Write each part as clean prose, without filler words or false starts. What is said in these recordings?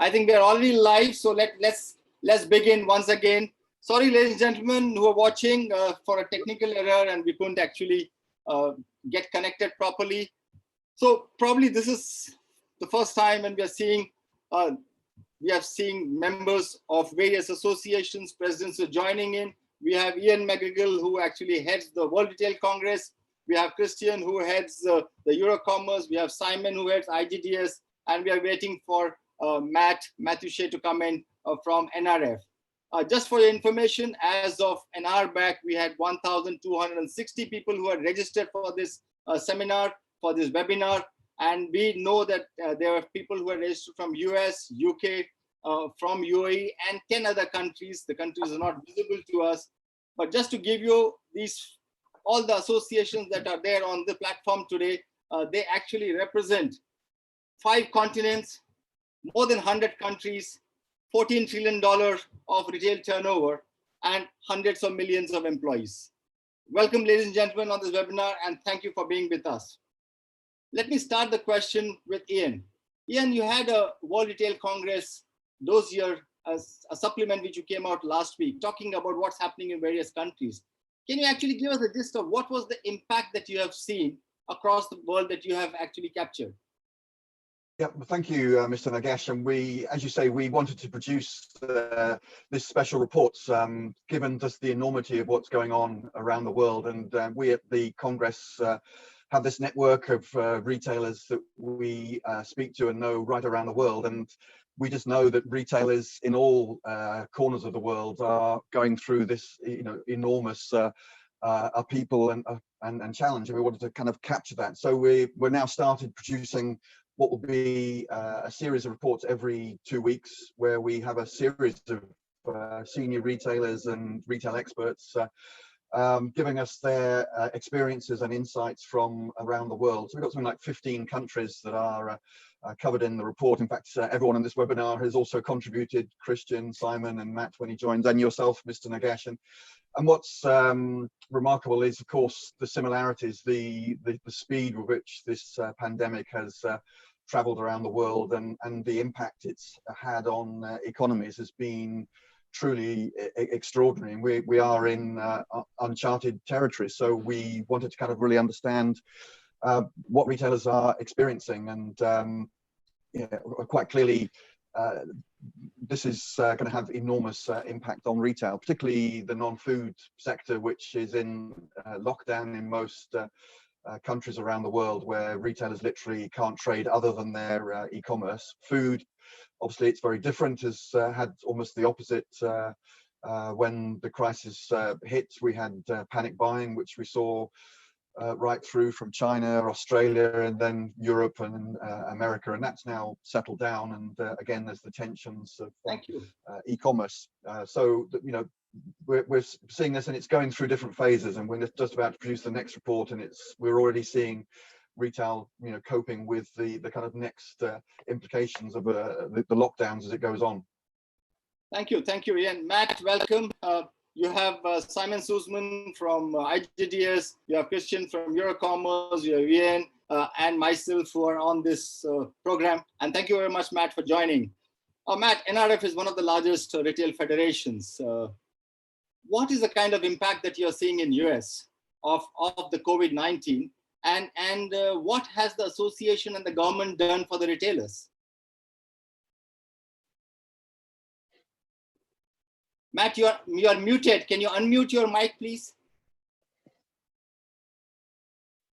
I think we are already live, so let's begin once again. Sorry, ladies and gentlemen who are watching for a technical error, and we couldn't actually get connected properly. So probably this is the first time when we are seeing members of various associations, presidents are joining in. We have Ian McGill, who actually heads the World Retail Congress. We have Christian, who heads the Eurocommerce. We have Simon, who heads IGDS, and we are waiting for Matthew Shea to come in from NRF. Just for your information, as of an hour back, we had 1,260 people who are registered for this seminar, for this webinar. And we know that there are people who are registered from US, UK, from UAE, and 10 other countries. The countries are not visible to us. But just to give you all the associations that are there on the platform today, they actually represent 5 continents, more than 100 countries, $14 trillion of retail turnover, and hundreds of millions of employees. Welcome, ladies and gentlemen, on this webinar, and thank you for being with us. Let me start the question with Ian. Ian, you had a World Retail Congress those years, as a supplement which you came out last week, talking about what's happening in various countries. Can you actually give us a gist of what was the impact that you have seen across the world that you have actually captured? Yeah, well, thank you, Mr. Nagesh. And we, as you say, we wanted to produce this special report, given just the enormity of what's going on around the world. And we at the Congress have this network of retailers that we speak to and know right around the world. And we just know that retailers in all corners of the world are going through this, enormous upheaval and challenge. And we wanted to kind of capture that. So we're now started producing what will be a series of reports every 2 weeks, where we have a series of senior retailers and retail experts giving us their experiences and insights from around the world. So we've got something like 15 countries that are covered in the report. In fact, everyone in this webinar has also contributed, Christian, Simon, and Matt when he joins, and yourself, Mr. Nagesh. And what's remarkable is, of course, the similarities, the speed with which this pandemic has traveled around the world, and the impact it's had on economies has been truly extraordinary. And we are in uncharted territory. So we wanted to kind of really understand what retailers are experiencing. And quite clearly, this is going to have enormous impact on retail, particularly the non-food sector, which is in lockdown in most countries around the world, where retailers literally can't trade other than their e-commerce. Food, obviously, it's very different, has had almost the opposite. When the crisis hit, we had panic buying, which we saw right through from China, Australia, and then Europe and America, and that's now settled down. And again, there's the tensions of e-commerce. So we're seeing this, and it's going through different phases. And we're just about to produce the next report, and we're already seeing retail, coping with the kind of next implications of the lockdowns as it goes on. Thank you, Ian. Matt, welcome. You have Simon Sussman from IGDS, you have Christian from Eurocommerce, you have Ian and myself who are on this program. And thank you very much, Matt, for joining. Matt, NRF is one of the largest retail federations. What is the kind of impact that you're seeing in US of the COVID-19? And what has the association and the government done for the retailers? Matt, you are muted. Can you unmute your mic, please?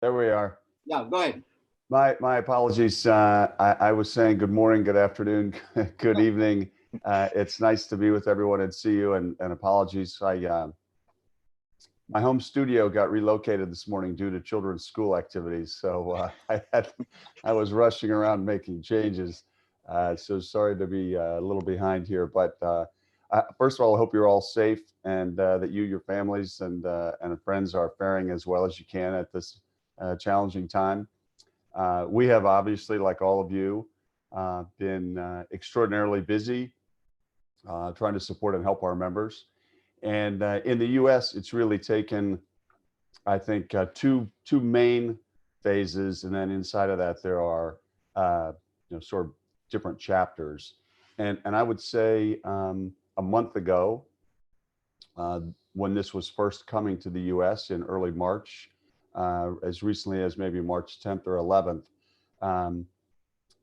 There we are. Yeah, go ahead. My apologies. I was saying good morning, good afternoon, good evening. It's nice to be with everyone and see you. And apologies. My home studio got relocated this morning due to children's school activities, so I was rushing around making changes. So sorry to be a little behind here, but. First of all, I hope you're all safe, and that you, your families, and friends are faring as well as you can at this challenging time. We have obviously, like all of you, been extraordinarily busy trying to support and help our members. And in the U.S., it's really taken, I think, two main phases, and then inside of that there are sort of different chapters. And I would say a month ago, when this was first coming to the US in early March, as recently as maybe March 10th or 11th,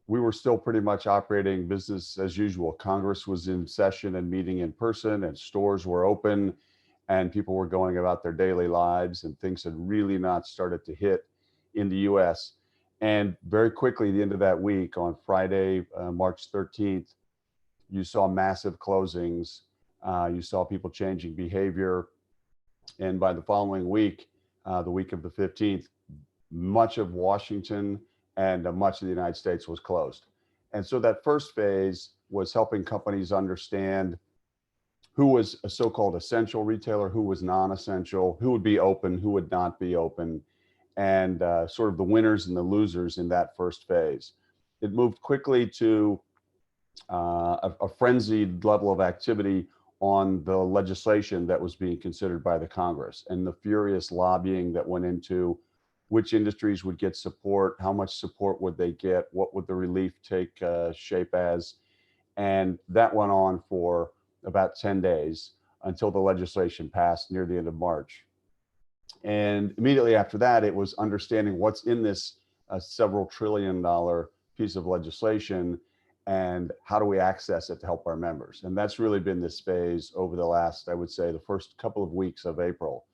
we were still pretty much operating business as usual. Congress was in session and meeting in person, and stores were open, and people were going about their daily lives, and things had really not started to hit in the US. And very quickly, the end of that week, on Friday, March 13th, you saw massive closings. You saw people changing behavior. And by the following week, the week of the 15th, much of Washington and much of the United States was closed. And so that first phase was helping companies understand who was a so-called essential retailer, who was non-essential, who would be open, who would not be open, and sort of the winners and the losers in that first phase. It moved quickly to a frenzied level of activity on the legislation that was being considered by the Congress, and the furious lobbying that went into which industries would get support, how much support would they get, what would the relief take shape as. And that went on for about 10 days until the legislation passed near the end of March. And immediately after that, it was understanding what's in this several $1 trillion piece of legislation and how do we access it to help our members. And that's really been this phase over the last, I would say, the first couple of weeks of April.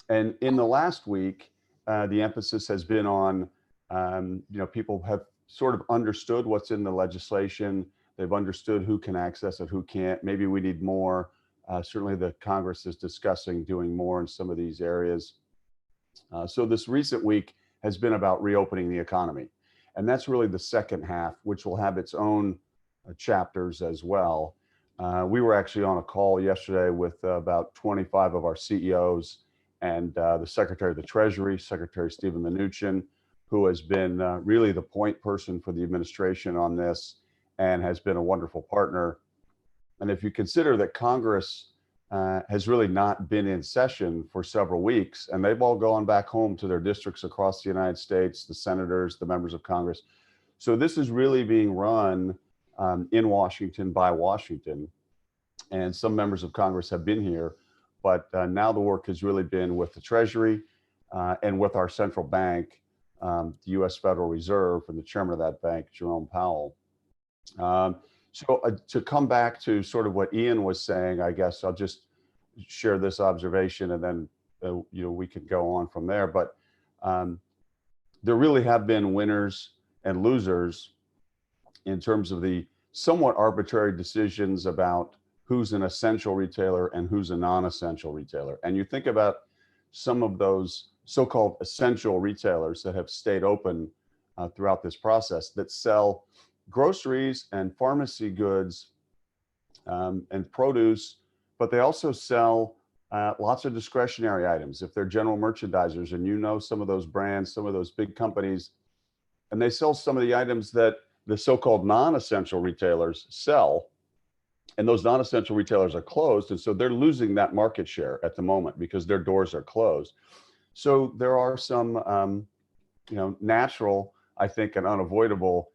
And in the last week, the emphasis has been on, people have sort of understood what's in the legislation. They've understood who can access it, who can't. Maybe we need more. Certainly the Congress is discussing doing more in some of these areas. So this recent week has been about reopening the economy. And that's really the second half, which will have its own chapters as well. We were actually on a call yesterday with about 25 of our CEOs and the Secretary of the Treasury, Secretary Steven Mnuchin, who has been really the point person for the administration on this and has been a wonderful partner. And if you consider that Congress has really not been in session for several weeks, and they've all gone back home to their districts across the United States, the senators, the members of Congress. So this is really being run in Washington by Washington. And some members of Congress have been here, but now the work has really been with the Treasury and with our central bank, the US Federal Reserve, and the chairman of that bank, Jerome Powell. So to come back to sort of what Ian was saying, I guess I'll just share this observation and then we can go on from there. But there really have been winners and losers in terms of the somewhat arbitrary decisions about who's an essential retailer and who's a non-essential retailer. And you think about some of those so-called essential retailers that have stayed open throughout this process, that sell groceries and pharmacy goods and produce, but they also sell lots of discretionary items. If they're general merchandisers, and some of those brands, some of those big companies, and they sell some of the items that the so-called non-essential retailers sell, and those non-essential retailers are closed, and so they're losing that market share at the moment because their doors are closed. So there are some natural, I think, and unavoidable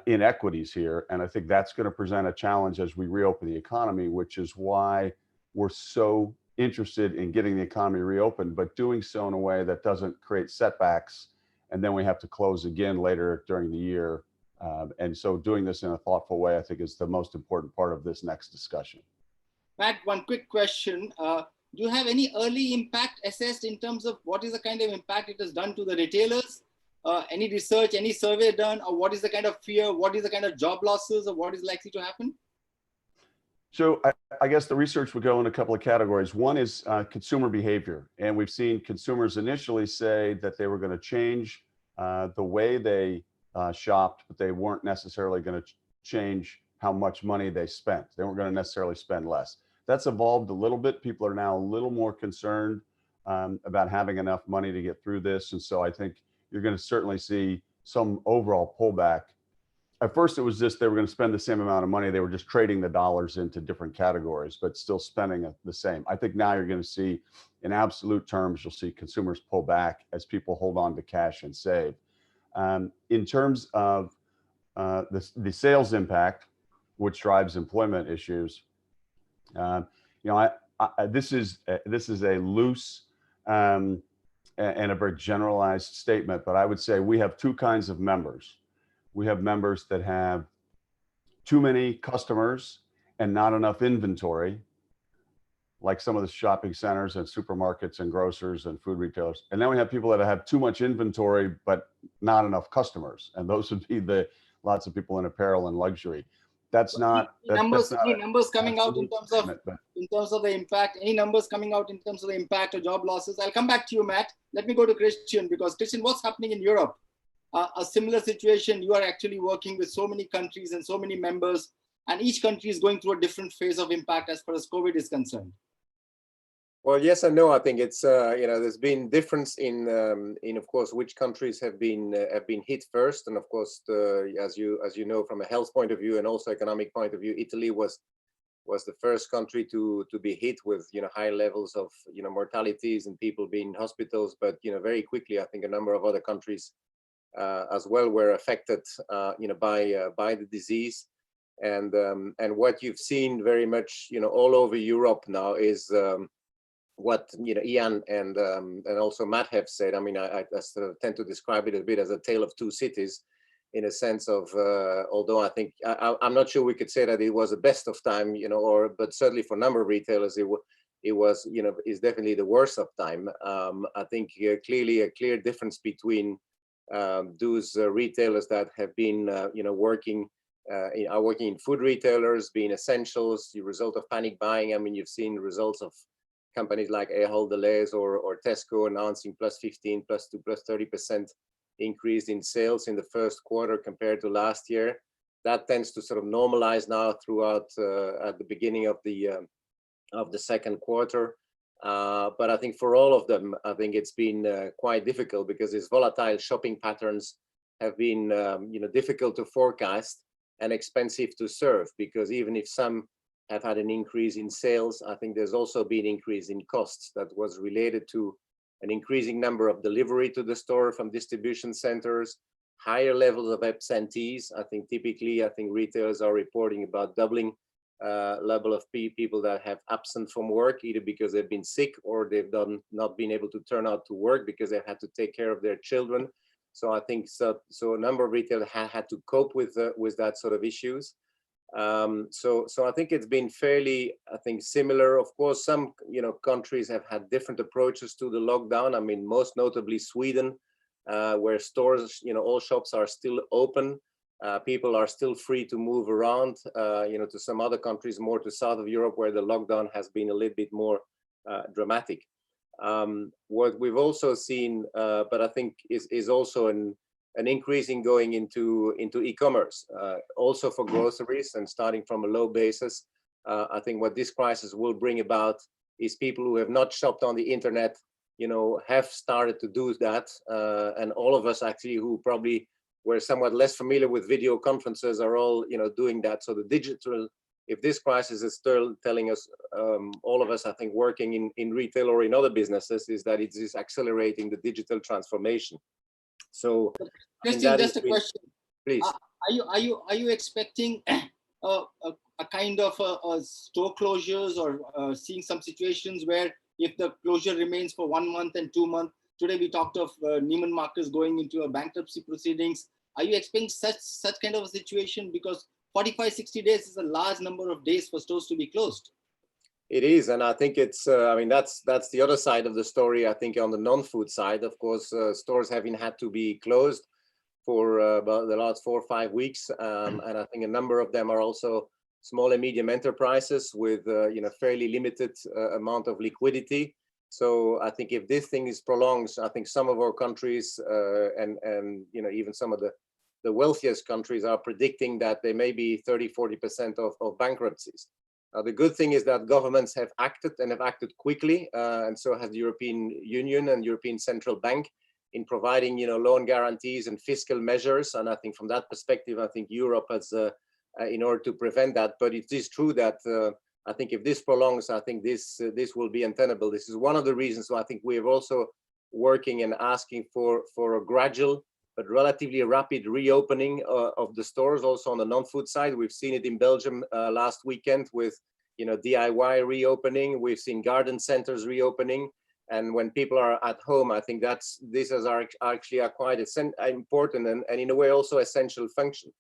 inequities here. And I think that's going to present a challenge as we reopen the economy, which is why we're so interested in getting the economy reopened, but doing so in a way that doesn't create setbacks. And then we have to close again later during the year. And so doing this in a thoughtful way, I think, is the most important part of this next discussion. Matt, one quick question. Do you have any early impact assessed in terms of what is the kind of impact it has done to the retailers? Any research, any survey done, or what is the kind of fear, what is the kind of job losses, or what is likely to happen? So I guess the research would go in a couple of categories. One is consumer behavior. And we've seen consumers initially say that they were going to change the way they shopped, but they weren't necessarily going to change how much money they spent. They weren't going to necessarily spend less. That's evolved a little bit. People are now a little more concerned about having enough money to get through this. And so I think you're going to certainly see some overall pullback. At first, it was just they were going to spend the same amount of money. They were just trading the dollars into different categories, but still spending the same. I think now you're going to see, in absolute terms, you'll see consumers pull back as people hold on to cash and save. In terms of the sales impact, which drives employment issues. You know, this is a loose and a very generalized statement, but I would say we have two kinds of members. We have members that have too many customers and not enough inventory, like some of the shopping centers and supermarkets and grocers and food retailers. And then we have people that have too much inventory, but not enough customers. And those would be the lots of people in apparel and luxury. That's not numbers. that's not any numbers coming out in absolute terms of statement, but the impact? Any numbers coming out in terms of the impact of job losses? I'll come back to you, Matt. Let me go to Christian, because Christian, what's happening in Europe? A similar situation. You are actually working with so many countries and so many members, and each country is going through a different phase of impact as far as COVID is concerned. Well, yes and no. I think it's you know, there's been difference in of course which countries have been hit first, and of course as you know, from a health point of view and also economic point of view, Italy was the first country to be hit with, you know, high levels of, you know, mortalities and people being in hospitals. But, you know, very quickly, I think a number of other countries as well were affected, you know, by the disease. And what you've seen very much, you know, all over Europe now is what, you know, Ian and also Matt have said. I mean, I sort of tend to describe it a bit as a tale of two cities, in a sense of, although I think I'm not sure we could say that it was the best of time, you know, but certainly for a number of retailers, it was, you know, is definitely the worst of time. I think clearly a clear difference between those retailers that have been, you know, working in food retailers, being essentials, the result of panic buying. I mean, you've seen the results of companies like Ahold Delhaize or Tesco announcing +15, +2, +30% increase in sales in the first quarter compared to last year. That tends to sort of normalize now throughout at the beginning of the second quarter. But I think for all of them, I think it's been quite difficult, because these volatile shopping patterns have been you know, difficult to forecast and expensive to serve, because even if some have had an increase in sales, I think there's also been increase in costs that was related to an increasing number of delivery to the store from distribution centers, higher levels of absentees. I think typically, retailers are reporting about doubling level of people that have absent from work, either because they've been sick or they've not been able to turn out to work because they've had to take care of their children. So I think so a number of retailers had to cope with that sort of issues. So I think it's been fairly, I think, similar. Of course, some, you know, countries have had different approaches to the lockdown. I mean, most notably Sweden, where stores, you know, all shops are still open. People are still free to move around, you know, to some other countries, more to south of Europe, where the lockdown has been a little bit more dramatic. What we've also seen, but I think is also an increase in going into e-commerce, also for groceries, and starting from a low basis. I think what this crisis will bring about is people who have not shopped on the internet, you know, have started to do that. And all of us actually who probably were somewhat less familiar with video conferences are all, you know, doing that. So the digital, if this crisis is still telling us, all of us, I think, working in retail or in other businesses, is that it is accelerating the digital transformation. So, Christian, just a question, please. Are you expecting a kind of store closures, or seeing some situations where if the closure remains for 1 month and 2 months? Today we talked of Neiman Marcus going into a bankruptcy proceedings. Are you expecting such kind of a situation? Because 45-60 days is a large number of days for stores to be closed. It is, and I think it's, I mean, that's the other side of the story. I think on the non-food side, of course, stores having had to be closed for about the last 4 or 5 weeks. And I think a number of them are also small and medium enterprises with, you know, fairly limited amount of liquidity. So I think if this thing is prolonged, I think some of our countries and you know, even some of the wealthiest countries are predicting that there may be 30-40% of bankruptcies. The good thing is that governments have acted, and have acted quickly, and so has the European Union and European Central Bank in providing, you know, loan guarantees and fiscal measures. And I think from that perspective, I think Europe has, in order to prevent that. But it is true that I think if this prolongs, I think this will be untenable. This is one of the reasons why I think we are also working and asking for a gradual relatively rapid reopening of the stores. Also on the non-food side, we've seen it in Belgium last weekend with, DIY reopening. We've seen garden centers reopening. And when people are at home, I think this is actually a quite important and in a way also essential function.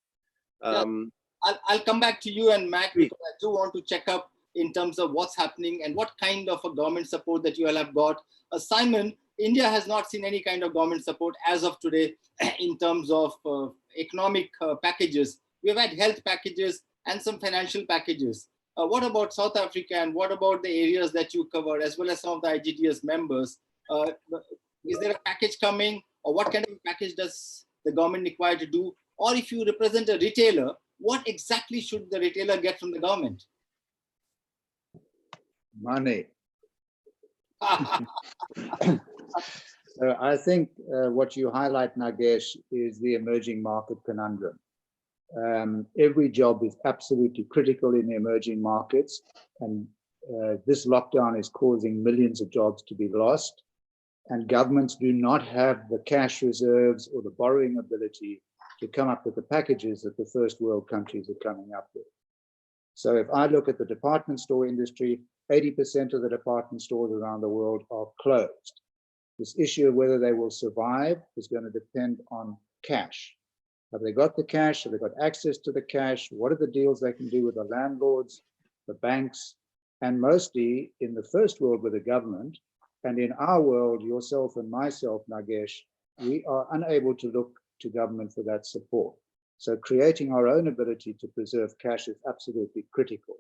I'll come back to you and Matt, because I do want to check up in terms of what's happening and what kind of a government support that you all have got. Simon, India has not seen any kind of government support as of today in terms of economic packages. We've had health packages and some financial packages. What about South Africa, and what about the areas that you covered, as well as some of the IGTS members? Is there a package coming, or what kind of package does the government require to do? Or if you represent a retailer, what exactly should the retailer get from the government? Money. So I think what you highlight, Nagesh, is the emerging market conundrum. Every job is absolutely critical in the emerging markets, and this lockdown is causing millions of jobs to be lost, and governments do not have the cash reserves or the borrowing ability to come up with the packages that the first world countries are coming up with. So if I look at the department store industry, 80% of the department stores around the world are closed. This issue of whether they will survive is going to depend on cash. Have they got the cash? Have they got access to the cash? What are the deals they can do with the landlords, the banks, and mostly in the first world with the government, and in our world, yourself and myself, Nagesh, we are unable to look to government for that support. So creating our own ability to preserve cash is absolutely critical.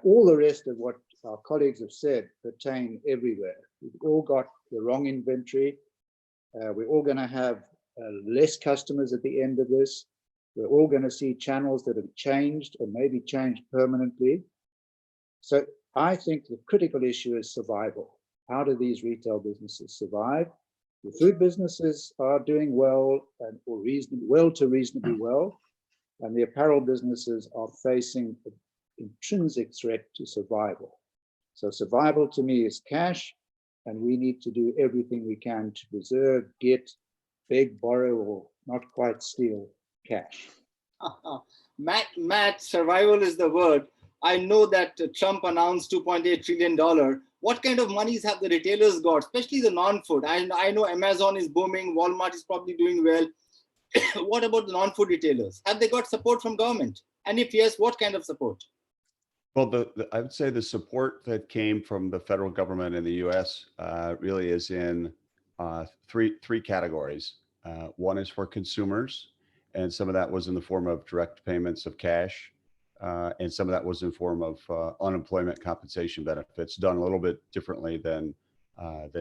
All the rest of what our colleagues have said pertain everywhere. We've all got the wrong inventory. We're all going to have less customers at the end of this. We're all going to see channels that have changed or maybe changed permanently. So I think the critical issue is survival. How do these retail businesses survive? The food businesses are doing well or reasonably well, and the apparel businesses are facing an intrinsic threat to survival. So survival to me is cash, and we need to do everything we can to preserve, beg, borrow, or not quite steal cash. Matt, survival is the word. I know that Trump announced $2.8 trillion. What kind of monies have the retailers got, especially the non-food? I know Amazon is booming, Walmart is probably doing well. What about the non-food retailers? Have they got support from government? And if yes, what kind of support? Well, I would say the support that came from the federal government in the U.S. Really is in three categories. One is for consumers, and some of that was in the form of direct payments of cash, and some of that was in form of unemployment compensation benefits, done a little bit differently than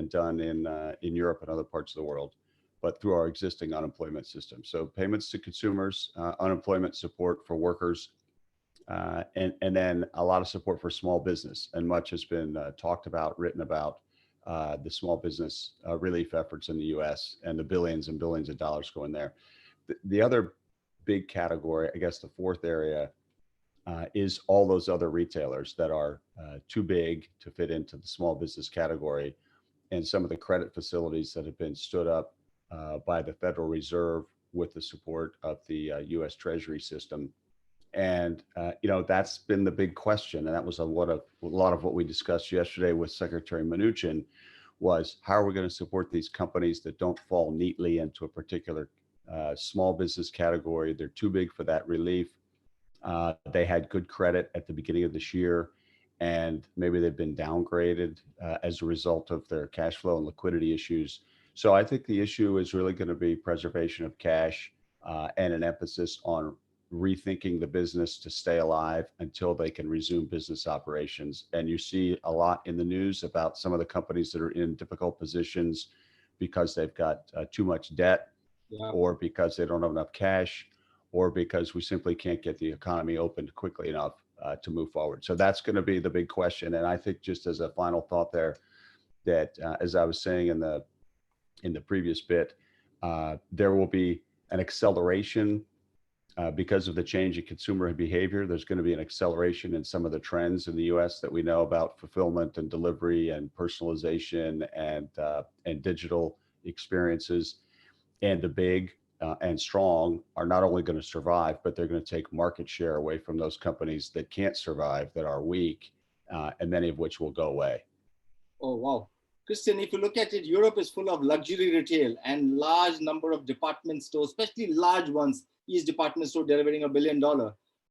done in Europe and other parts of the world, but through our existing unemployment system. So payments to consumers, unemployment support for workers, and then a lot of support for small business. And much has been talked about, written about the small business relief efforts in the U.S. and the billions and billions of dollars going there. The other big category, I guess the fourth area, is all those other retailers that are too big to fit into the small business category, and some of the credit facilities that have been stood up by the Federal Reserve with the support of the U.S. Treasury system. And that's been the big question, and that was a lot of what we discussed yesterday with Secretary Mnuchin, was how are we going to support these companies that don't fall neatly into a particular small business category? They're too big for that relief. They had good credit at the beginning of this year, and maybe they've been downgraded as a result of their cash flow and liquidity issues. So I think the issue is really going to be preservation of cash and an emphasis on rethinking the business to stay alive until they can resume business operations. And you see a lot in the news about some of the companies that are in difficult positions because they've got too much debt, or because they don't have enough cash, or because we simply can't get the economy opened quickly enough to move forward. So that's going to be the big question. And I think, just as a final thought there, that as I was saying in the previous bit, there will be an acceleration because of the change in consumer behavior. There's going to be an acceleration in some of the trends in the U.S. that we know about: fulfillment and delivery and personalization and digital experiences. And the big and strong are not only going to survive, but they're going to take market share away from those companies that can't survive, that are weak, and many of which will go away. Oh, wow. Christian, if you look at it, Europe is full of luxury retail and large number of department stores, especially large ones, each department store delivering $1 billion.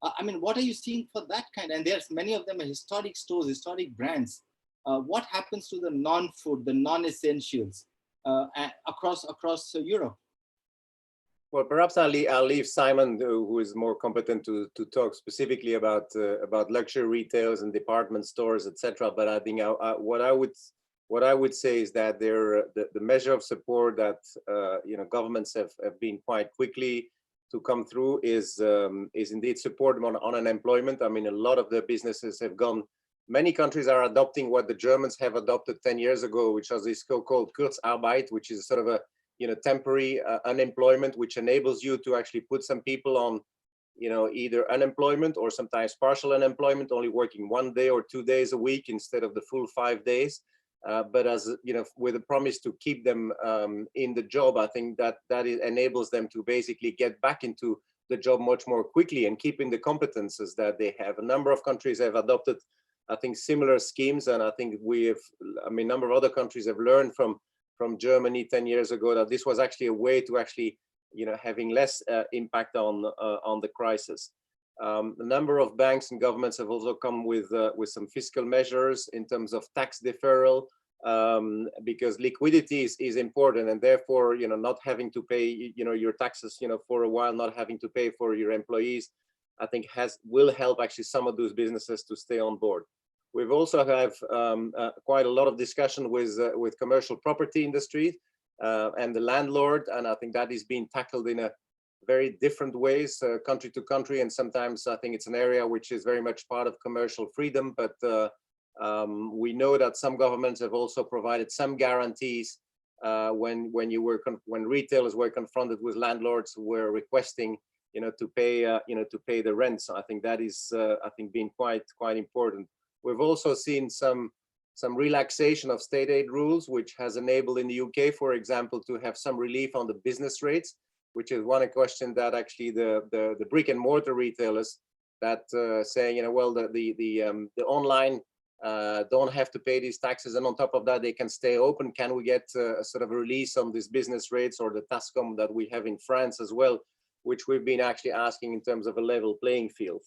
I mean, what are you seeing for that kind? And there's many of them are historic stores, historic brands. What happens to the non-food, the non-essentials across Europe? Well, perhaps I'll leave Simon, who is more competent to talk specifically about luxury retails and department stores, etc. But I think what I would say is that the measure of support that governments have been quite quickly to come through is indeed support on unemployment. I mean, a lot of the businesses have gone. Many countries are adopting what the Germans have adopted 10 years ago, which was this so-called Kurzarbeit, which is sort of a temporary unemployment, which enables you to actually put some people on, either unemployment or sometimes partial unemployment, only working 1 day or 2 days a week instead of the full 5 days. But as with a promise to keep them in the job, I think that enables them to basically get back into the job much more quickly and keeping the competences that they have. A number of countries have adopted, I think, similar schemes, and I think a number of other countries have learned from Germany 10 years ago that this was actually a way to actually, having less impact on the crisis. A number of banks and governments have also come with some fiscal measures in terms of tax deferral, because liquidity is important, and therefore, not having to pay, your taxes, for a while, not having to pay for your employees, I think will help actually some of those businesses to stay on board. We've also have quite a lot of discussion with commercial property industry and the landlord, and I think that is being tackled in a very different ways, country to country, and sometimes I think it's an area which is very much part of commercial freedom. But we know that some governments have also provided some guarantees when retailers were confronted with landlords who were requesting, to pay the rent. So I think that is been quite important. We've also seen some relaxation of state aid rules, which has enabled in the UK, for example, to have some relief on the business rates, which is one question that actually the brick and mortar retailers that saying, well, the online don't have to pay these taxes, and on top of that they can stay open. Can we get a sort of a release on these business rates, or the TASCOM that we have in France as well, which we've been actually asking in terms of a level playing field.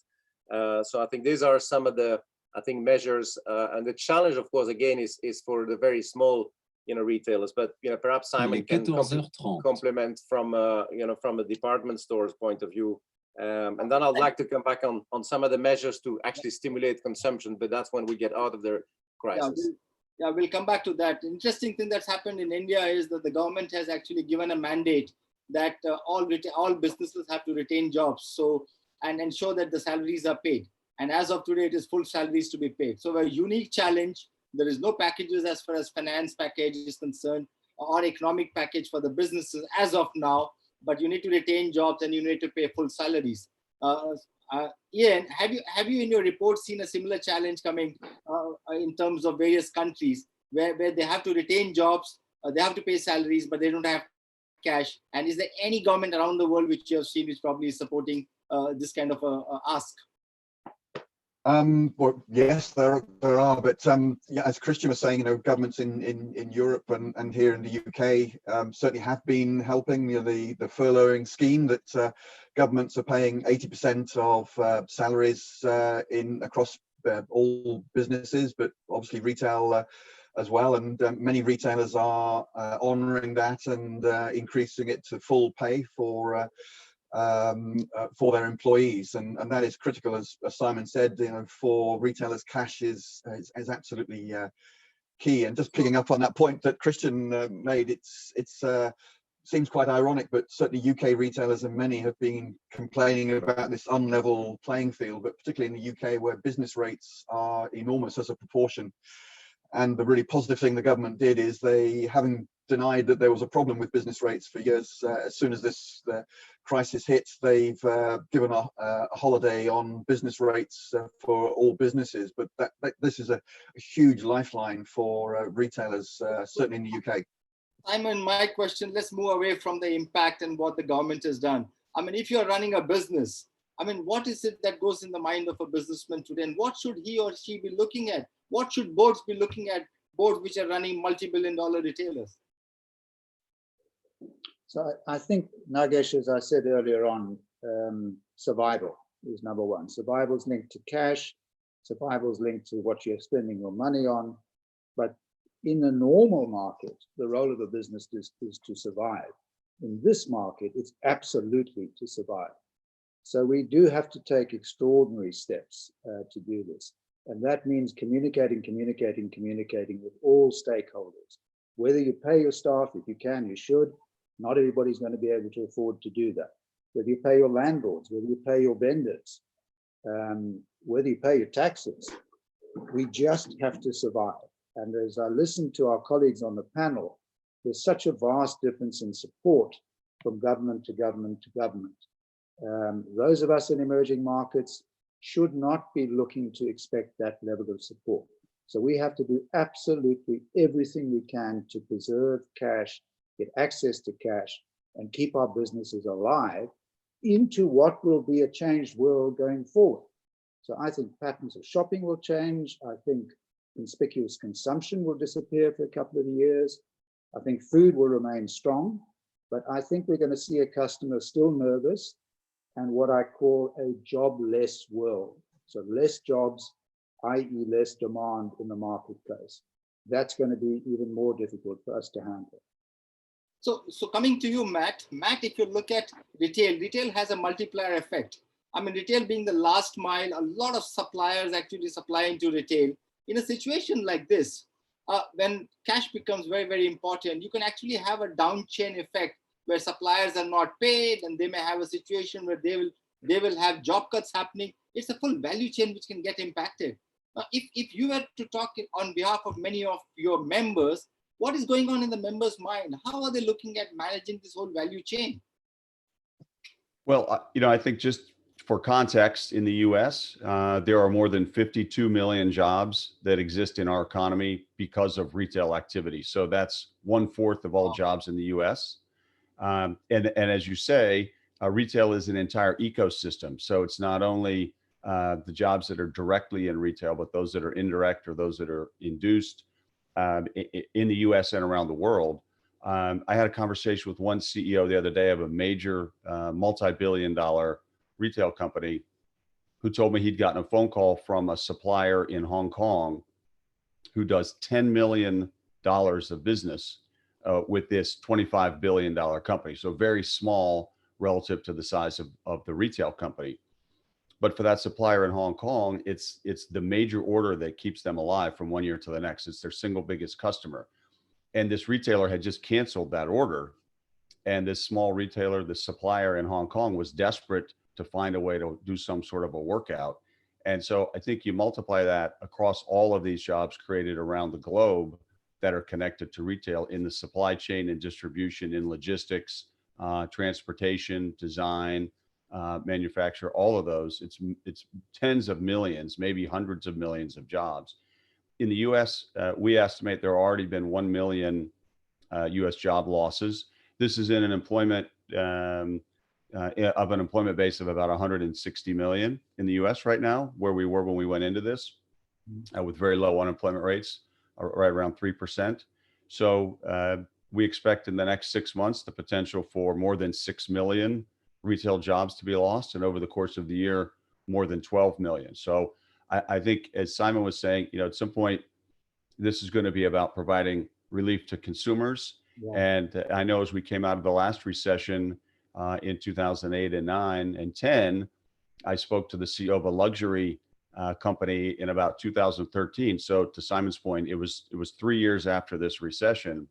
So I think these are some of the measures, and the challenge, of course, again, is for the very small, retailers. But perhaps Simon can complement from from a department store's point of view, and then I'd like to come back on some of the measures to actually stimulate consumption. But that's when we get out of the crisis. Yeah, we'll come back to that. Interesting thing that's happened in India is that the government has actually given a mandate that all businesses have to retain jobs, so and ensure that the salaries are paid. And as of today, it is full salaries to be paid. So a unique challenge. There is no packages as far as finance package is concerned, or economic package for the businesses as of now, but you need to retain jobs and you need to pay full salaries. Ian, have you in your report seen a similar challenge coming in terms of various countries where they have to retain jobs, they have to pay salaries, but they don't have cash? And is there any government around the world which you have seen is probably supporting this kind of ask? Well, yes, there are, but yeah, as Christian was saying, governments in Europe and here in the UK certainly have been helping. The furloughing scheme that governments are paying 80% of salaries across all businesses, but obviously retail as well. And many retailers are honouring that and increasing it to full pay for their employees, and that is critical, as Simon said. For retailers, cash is absolutely key. And just picking up on that point that Christian made, it's seems quite ironic, but certainly UK retailers and many have been complaining about this unlevel playing field, but particularly in the UK, where business rates are enormous as a proportion. And the really positive thing the government did is they, having denied that there was a problem with business rates for years, as soon as the crisis hit, they've given a holiday on business rates for all businesses. But this is a huge lifeline for retailers, certainly in the UK. Simon, my question, let's move away from the impact and what the government has done. I mean, if you're running a business, I mean, what is it that goes in the mind of a businessman today? And what should he or she be looking at? What should boards be looking at, boards which are running multi-billion-dollar retailers? So I think, Nagesh, as I said earlier on, survival is number one. Survival is linked to cash. Survival is linked to what you're spending your money on. But in a normal market, the role of a business is to survive. In this market, it's absolutely to survive. So we do have to take extraordinary steps to do this. And that means communicating with all stakeholders. Whether you pay your staff, if you can, you should. Not everybody's going to be able to afford to do that. Whether you pay your landlords, whether you pay your vendors, whether you pay your taxes, we just have to survive. And as I listen to our colleagues on the panel, there's such a vast difference in support from government to government to government. Those of us in emerging markets should not be looking to expect that level of support. So we have to do absolutely everything we can to preserve cash, get access to cash, and keep our businesses alive into what will be a changed world going forward. So I think patterns of shopping will change. I think conspicuous consumption will disappear for a couple of years. I think food will remain strong, but I think we're going to see a customer still nervous and what I call a jobless world. So less jobs, i.e. less demand in the marketplace. That's going to be even more difficult for us to handle. So coming to you, Matt. Matt, if you look at retail has a multiplier effect. I mean, retail being the last mile, a lot of suppliers actually supply into retail. In a situation like this, when cash becomes very, very important, you can actually have a down chain effect where suppliers are not paid, and they may have a situation where they will have job cuts happening. It's a full value chain which can get impacted. If you were to talk on behalf of many of your members, what is going on in the members' mind? How are they looking at managing this whole value chain? Well, I think just for context, in the US, there are more than 52 million jobs that exist in our economy because of retail activity. So that's 1/4 of all jobs in the US. And as you say, retail is an entire ecosystem. So it's not only the jobs that are directly in retail, but those that are indirect or those that are induced in the US and around the world. I had a conversation with one CEO the other day of a major multi-billion-dollar retail company who told me he'd gotten a phone call from a supplier in Hong Kong who does $10 million of business with this $25 billion company. So very small relative to the size of the retail company. But for that supplier in Hong Kong, it's the major order that keeps them alive from one year to the next. It's their single biggest customer. And this retailer had just canceled that order. And this small retailer, the supplier in Hong Kong, was desperate to find a way to do some sort of a workout. And so I think you multiply that across all of these jobs created around the globe that are connected to retail in the supply chain and distribution, in logistics, transportation, design, manufacture, all of those. It's tens of millions, maybe hundreds of millions of jobs. In the US, we estimate there have already been 1 million US job losses. This is in an employment base of about 160 million in the US right now, where we were when we went into this, with very low unemployment rates, right around 3%. So we expect in the next 6 months the potential for more than 6 million retail jobs to be lost, and over the course of the year, more than 12 million. So I think, as Simon was saying, at some point, this is going to be about providing relief to consumers. Yeah. And I know as we came out of the last recession in 2008 and 9 and 10, I spoke to the CEO of a luxury company in about 2013. So to Simon's point, it was 3 years after this recession.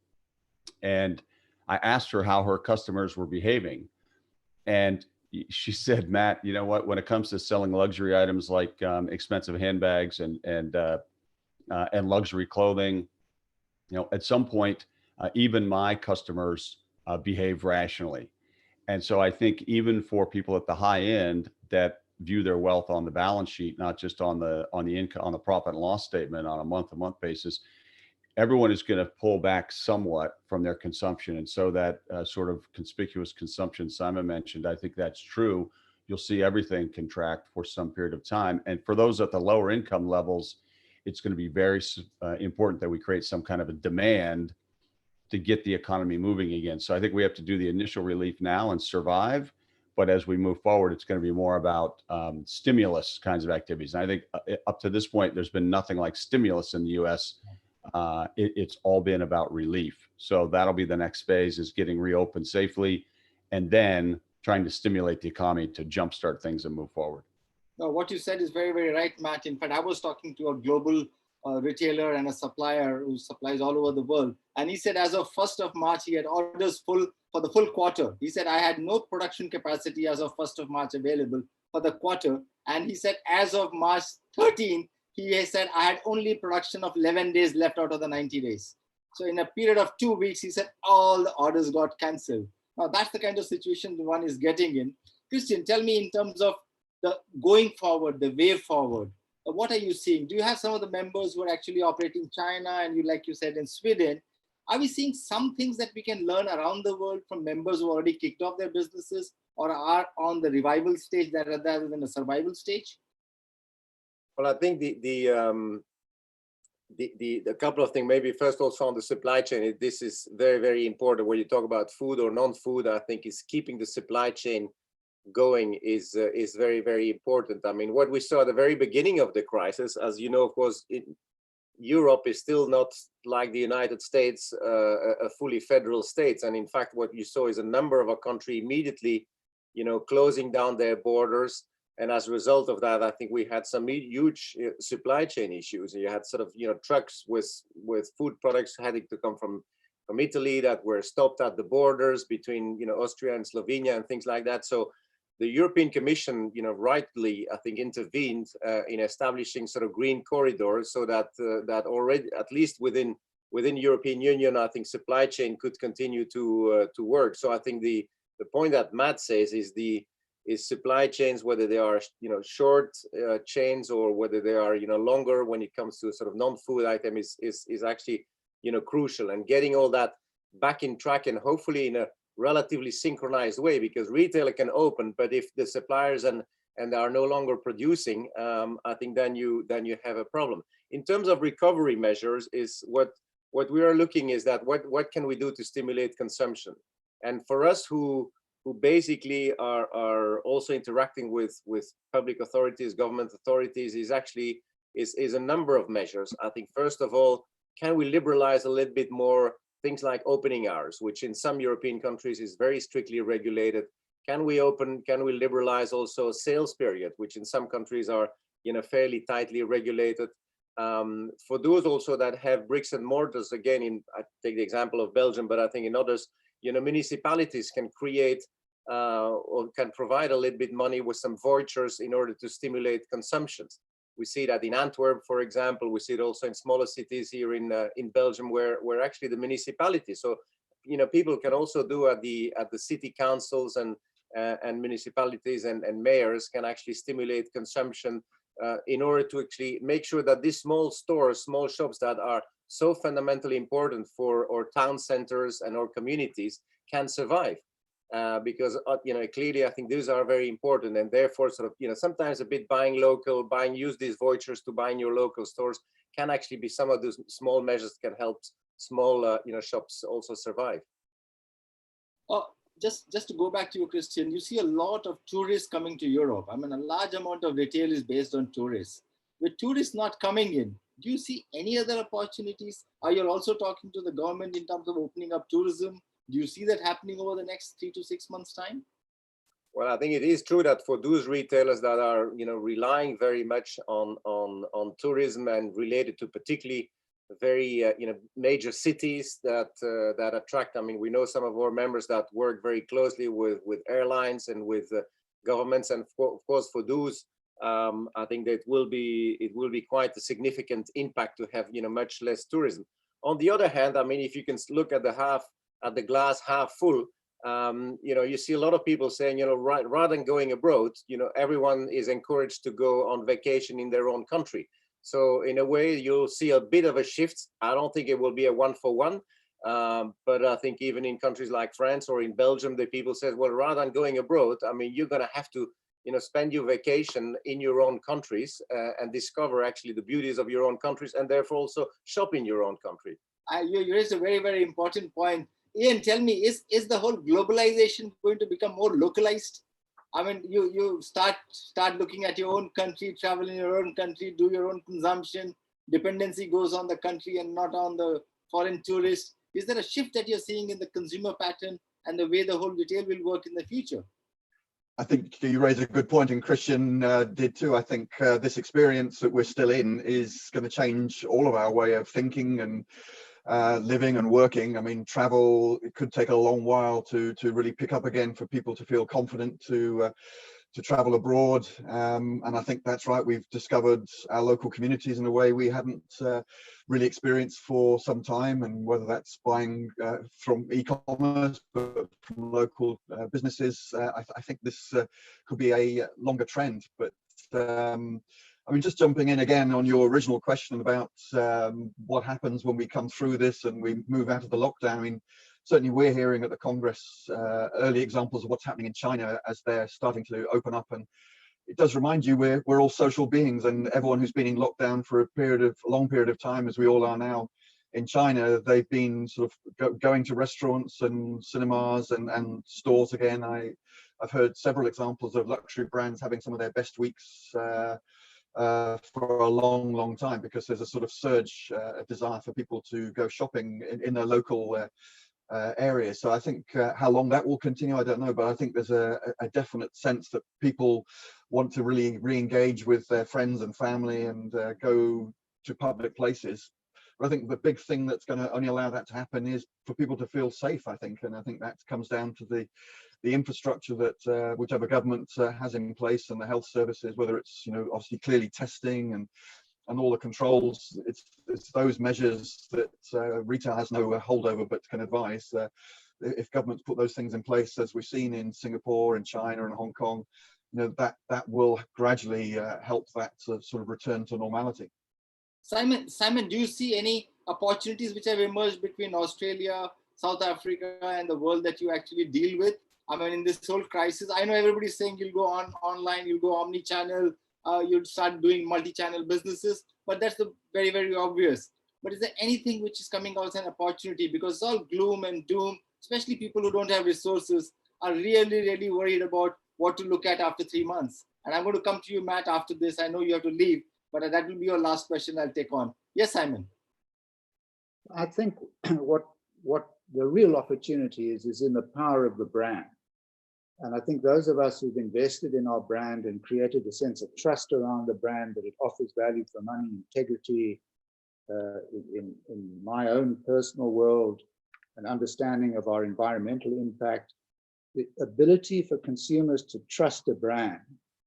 And I asked her how her customers were behaving. And she said, Matt, you know what, when it comes to selling luxury items like expensive handbags and luxury clothing, at some point, even my customers behave rationally. And so I think even for people at the high end that view their wealth on the balance sheet, not just on the income, on the profit and loss statement on a month-to-month basis, everyone is going to pull back somewhat from their consumption. And so that sort of conspicuous consumption Simon mentioned, I think that's true. You'll see everything contract for some period of time. And for those at the lower income levels, it's going to be very important that we create some kind of a demand to get the economy moving again. So I think we have to do the initial relief now and survive. But as we move forward, it's going to be more about stimulus kinds of activities. And I think up to this point, there's been nothing like stimulus in the US. It's all been about relief. So that'll be the next phase, is getting reopened safely and then trying to stimulate the economy to jumpstart things and move forward. No, what you said is very, very right, Matt. In fact, I was talking to a global retailer and a supplier who supplies all over the world. And he said as of 1st of March, he had orders full for the full quarter. He said, I had no production capacity as of 1st of March available for the quarter. And he said, as of March 13, he said, I had only production of 11 days left out of the 90 days. So in a period of 2 weeks, he said, all the orders got canceled. Now that's the kind of situation the one is getting in. Christian, tell me in terms of the going forward, the way forward, what are you seeing? Do you have some of the members who are actually operating China and you, like you said, in Sweden? Are we seeing some things that we can learn around the world from members who already kicked off their businesses or are on the revival stage rather than a survival stage? Well, I think the couple of things, maybe first also on the supply chain, this is very, very important when you talk about food or non-food. I think is keeping the supply chain going is very, very important. I mean, what we saw at the very beginning of the crisis, as you know, of course, Europe is still not like the United States, a fully federal state. And in fact, what you saw is a number of our country immediately, closing down their borders. And as a result of that, I think we had some huge supply chain issues. You had sort of, trucks with food products having to come from Italy that were stopped at the borders between, Austria and Slovenia and things like that. So the European Commission, rightly, I think, intervened in establishing sort of green corridors so that that already, at least within European Union, I think supply chain could continue to work. So I think the point that Matt says is supply chains, whether they are short chains or whether they are longer when it comes to sort of non-food item is actually crucial, and getting all that back in track and hopefully in a relatively synchronized way, because retailer can open, but if the suppliers and are no longer producing, I think then you have a problem. In terms of recovery measures, is what we are looking is that what can we do to stimulate consumption? And for us who basically are also interacting with public authorities, government authorities, is a number of measures. I think first of all, can we liberalize a little bit more things like opening hours, which in some European countries is very strictly regulated? Can we liberalize also sales period, which in some countries are fairly tightly regulated? For those also that have bricks and mortars, again, I take the example of Belgium, but I think in others, municipalities can create or can provide a little bit money with some vouchers in order to stimulate consumptions. We see that in Antwerp, for example. We see it also in smaller cities here in Belgium, where actually the municipality. So, people can also do at the city councils and municipalities and mayors can actually stimulate consumption in order to actually make sure that these small stores, small shops that are so fundamentally important for our town centers and our communities can survive. Because clearly I think these are very important, and therefore sort of sometimes a bit buying local, use these vouchers to buy in your local stores can actually be some of those small measures that can help small shops also survive. Just to go back to you, Christian, you see a lot of tourists coming to Europe. I mean, a large amount of retail is based on tourists. With tourists not coming in, do you see any other opportunities? Are you also talking to the government in terms of opening up tourism? Do you see that happening over the next 3 to 6 months' time? Well, I think it is true that for those retailers that are, relying very much on tourism and related to particularly very, major cities that attract. I mean, we know some of our members that work very closely with airlines and with governments, and of course for those, I think that it will be quite a significant impact to have, much less tourism. On the other hand, I mean, if you can look at the glass half full, you see a lot of people saying, rather than going abroad, everyone is encouraged to go on vacation in their own country. So in a way, you'll see a bit of a shift. I don't think it will be a one-for-one, but I think even in countries like France or in Belgium, the people says, well, rather than going abroad, I mean, you're going to have to, spend your vacation in your own countries and discover actually the beauties of your own countries, and therefore also shop in your own country. You raised a very, very important point. Ian, tell me, is the whole globalization going to become more localized? I mean, you start looking at your own country, travel in your own country, do your own consumption. Dependency goes on the country and not on the foreign tourist. Is there a shift that you're seeing in the consumer pattern and the way the whole retail will work in the future? I think you raise a good point, and Christian did too. I think this experience that we're still in is going to change all of our way of thinking and living and working. I mean, travel, it could take a long while to really pick up again for people to feel confident to travel abroad. And I think that's right. We've discovered our local communities in a way we hadn't really experienced for some time, and whether that's buying from e-commerce, but from local businesses, I think this could be a longer trend. But I mean, just jumping in again on your original question about what happens when we come through this and we move out of the lockdown. I mean, certainly we're hearing at the Congress early examples of what's happening in China as they're starting to open up. And it does remind you we're all social beings, and everyone who's been in lockdown for a long period of time, as we all are now in China, they've been sort of going to restaurants and cinemas and stores again. I've heard several examples of luxury brands having some of their best weeks for a long time, because there's a sort of surge, a desire for people to go shopping in their local areas. So I think how long that will continue, I don't know, but I think there's a definite sense that people want to really re-engage with their friends and family and go to public places. But I think the big thing that's going to only allow that to happen is for people to feel safe, I think. And I think that comes down to the infrastructure that whichever government has in place, and the health services, whether it's, obviously clearly testing and all the controls. It's those measures that retail has no holdover but can advise. If governments put those things in place, as we've seen in Singapore and China and Hong Kong, that will gradually help that sort of return to normality. Simon, do you see any opportunities which have emerged between Australia, South Africa, and the world that you actually deal with? I mean, in this whole crisis, I know everybody's saying you'll go online, you'll go omni-channel, you'll start doing multi-channel businesses, but that's very, very obvious. But is there anything which is coming out as an opportunity? Because it's all gloom and doom, especially people who don't have resources are really, really worried about what to look at after 3 months. And I'm going to come to you, Matt, after this. I know you have to leave, but that will be your last question I'll take on. Yes, Simon. I think what the real opportunity is in the power of the brand. And I think those of us who've invested in our brand and created a sense of trust around the brand, that it offers value for money, integrity, in my own personal world, an understanding of our environmental impact, the ability for consumers to trust a brand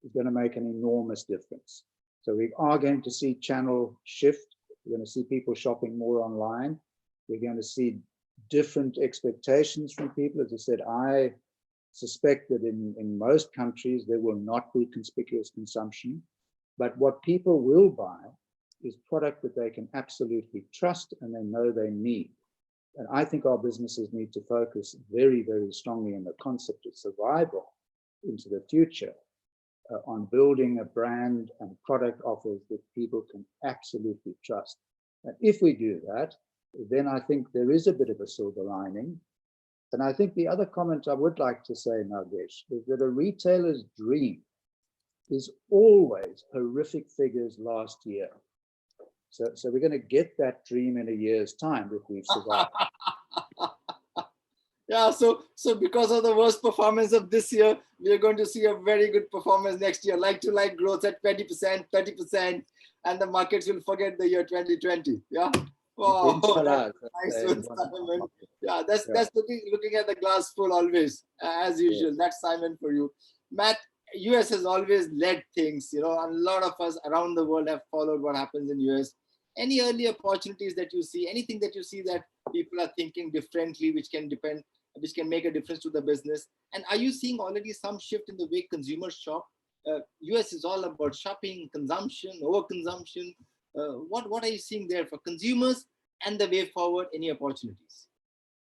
is going to make an enormous difference. So we are going to see channel shift. We're going to see people shopping more online. We're going to see different expectations from people. As I said, I suspect that in most countries there will not be conspicuous consumption, but what people will buy is product that they can absolutely trust and they know they need. And I think our businesses need to focus very, very strongly on the concept of survival into the future, on building a brand and product offers that people can absolutely trust. And if we do that, then I think there is a bit of a silver lining. And I think the other comment I would like to say, Nagesh, is that a retailer's dream is always horrific figures last year. So we're going to get that dream in a year's time if we've survived. Yeah, so because of the worst performance of this year, we are going to see a very good performance next year, like-to-like growth at 20%, 30%, and the markets will forget the year 2020. Yeah. Wow. Nice one, Simon. Yeah, that's looking at the glass full always, as usual. Yes. That's Simon for you. Matt, US has always led things. A lot of us around the world have followed what happens in US. Any early opportunities that you see, anything that you see that people are thinking differently, which can make a difference to the business? And are you seeing already some shift in the way consumers shop? US is all about shopping, consumption, overconsumption. What are you seeing there for consumers and the way forward? Any opportunities?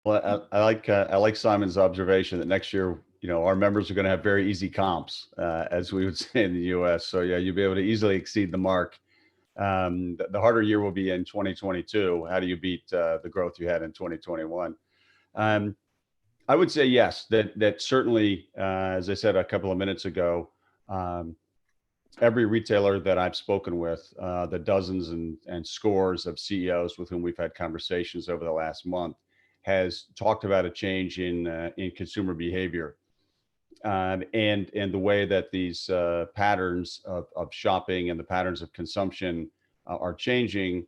Well, I like Simon's observation that next year, our members are going to have very easy comps, as we would say in the U.S. So yeah, you'll be able to easily exceed the mark. The harder year will be in 2022. How do you beat the growth you had in 2021? I would say yes, that certainly, as I said a couple of minutes ago, every retailer that I've spoken with, the dozens and scores of CEOs with whom we've had conversations over the last month, has talked about a change in consumer behavior, and the way that these patterns of shopping and the patterns of consumption are changing,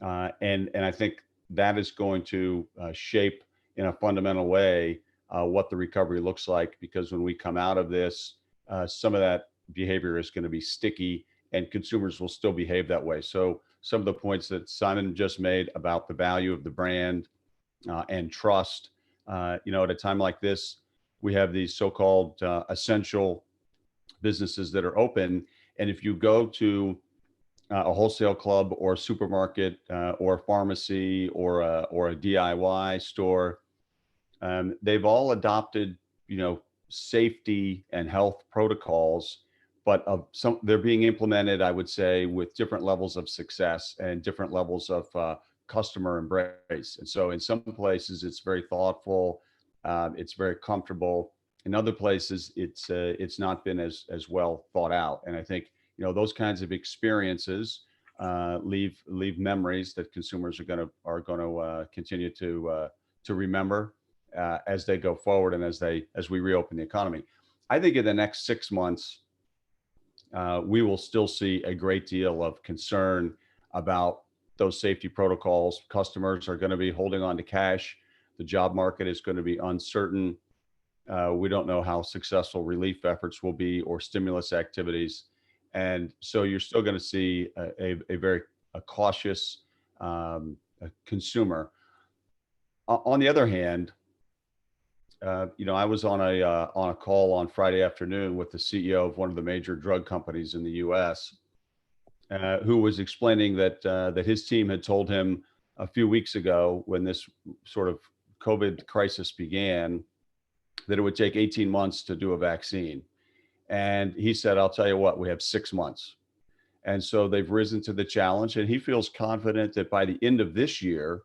and I think that is going to shape in a fundamental way what the recovery looks like, because when we come out of this, some of that behavior is going to be sticky and consumers will still behave that way. So some of the points that Simon just made about the value of the brand and trust, at a time like this, we have these so-called essential businesses that are open. And if you go to a wholesale club or supermarket or pharmacy or a DIY store, they've all adopted, safety and health protocols, but they're being implemented, I would say, with different levels of success and different levels of customer embrace. And so in some places it's very thoughtful, it's very comfortable. In other places it's not been as well thought out. And I think, those kinds of experiences leave memories that consumers are going to continue to remember as they go forward and as we reopen the economy. I think in the next 6 months, we will still see a great deal of concern about those safety protocols. Customers are going to be holding on to cash. The job market is going to be uncertain. We don't know how successful relief efforts will be or stimulus activities. And so you're still going to see a very cautious consumer. On the other hand, I was on a call on Friday afternoon with the CEO of one of the major drug companies in the U.S., who was explaining that his team had told him a few weeks ago, when this sort of COVID crisis began, that it would take 18 months to do a vaccine. And he said, "I'll tell you what, we have 6 months." And so they've risen to the challenge, and he feels confident that by the end of this year,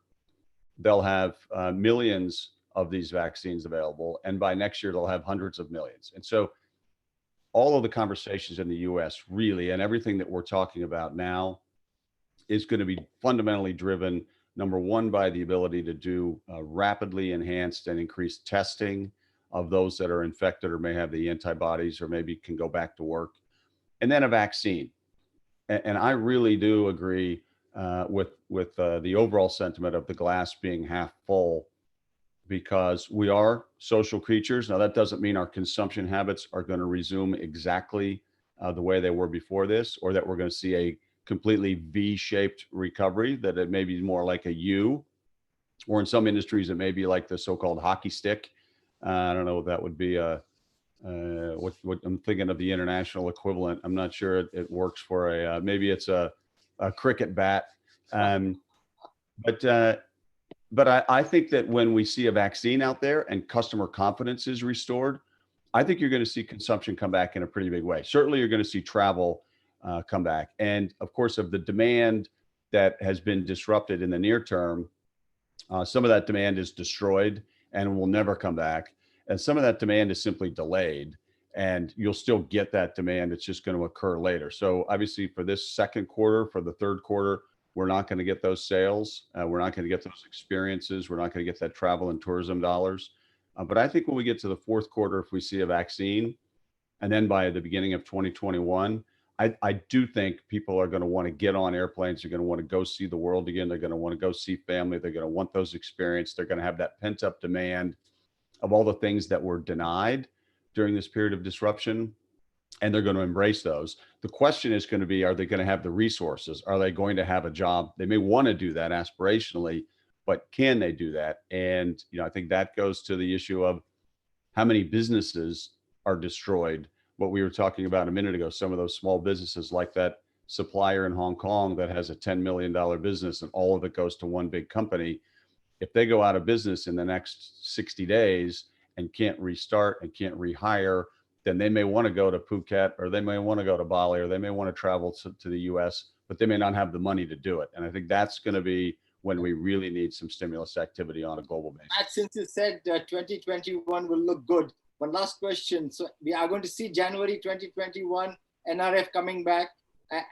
they'll have millions of these vaccines available. And by next year, they'll have hundreds of millions. And so all of the conversations in the US really, and everything that we're talking about now, is going to be fundamentally driven, number one, by the ability to do rapidly enhanced and increased testing of those that are infected or may have the antibodies or maybe can go back to work, and then a vaccine. And I really do agree with the overall sentiment of the glass being half full, because we are social creatures. Now, that doesn't mean our consumption habits are going to resume exactly the way they were before this, or that we're going to see a completely V-shaped recovery, that it may be more like a U, or in some industries, it may be like the so-called hockey stick. I don't know if that would be what I'm thinking of, the international equivalent. I'm not sure it works for maybe it's a cricket bat. But I think that when we see a vaccine out there and customer confidence is restored, I think you're going to see consumption come back in a pretty big way. Certainly, you're going to see travel come back. And of course, of the demand that has been disrupted in the near term, some of that demand is destroyed and will never come back. And some of that demand is simply delayed, and you'll still get that demand. It's just going to occur later. So obviously for this second quarter, for the third quarter, we're not going to get those sales. We're not going to get those experiences. We're not going to get that travel and tourism dollars. But I think when we get to the fourth quarter, if we see a vaccine, and then by the beginning of 2021, I do think people are going to want to get on airplanes. They're going to want to go see the world again. They're going to want to go see family. They're going to want those experiences. They're going to have that pent up demand of all the things that were denied during this period of disruption, and they're going to embrace those. The question is going to be, are they going to have the resources? Are they going to have a job? They may want to do that aspirationally, but can they do that? And, I think that goes to the issue of how many businesses are destroyed. What we were talking about a minute ago, some of those small businesses like that supplier in Hong Kong that has a $10 million business and all of it goes to one big company. If they go out of business in the next 60 days and can't restart and can't rehire, then they may want to go to Phuket, or they may want to go to Bali, or they may want to travel to the US, but they may not have the money to do it. And I think that's going to be when we really need some stimulus activity on a global basis. Matt, since you said 2021 will look good, one last question. So we are going to see January 2021 NRF coming back,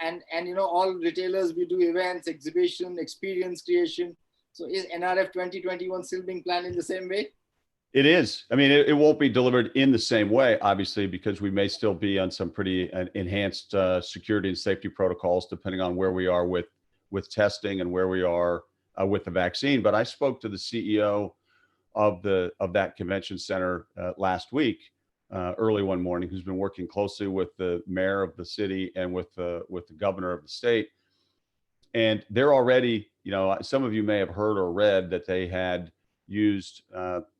and you know, all retailers, we do events, exhibition, experience creation. So is NRF 2021 still being planned in the same way? It is. I mean, it won't be delivered in the same way, obviously, because we may still be on some pretty enhanced security and safety protocols, depending on where we are with testing and where we are with the vaccine. But I spoke to the CEO of that convention center last week, early one morning, who's been working closely with the mayor of the city and with the governor of the state. And they're already, you know, some of you may have heard or read that they had used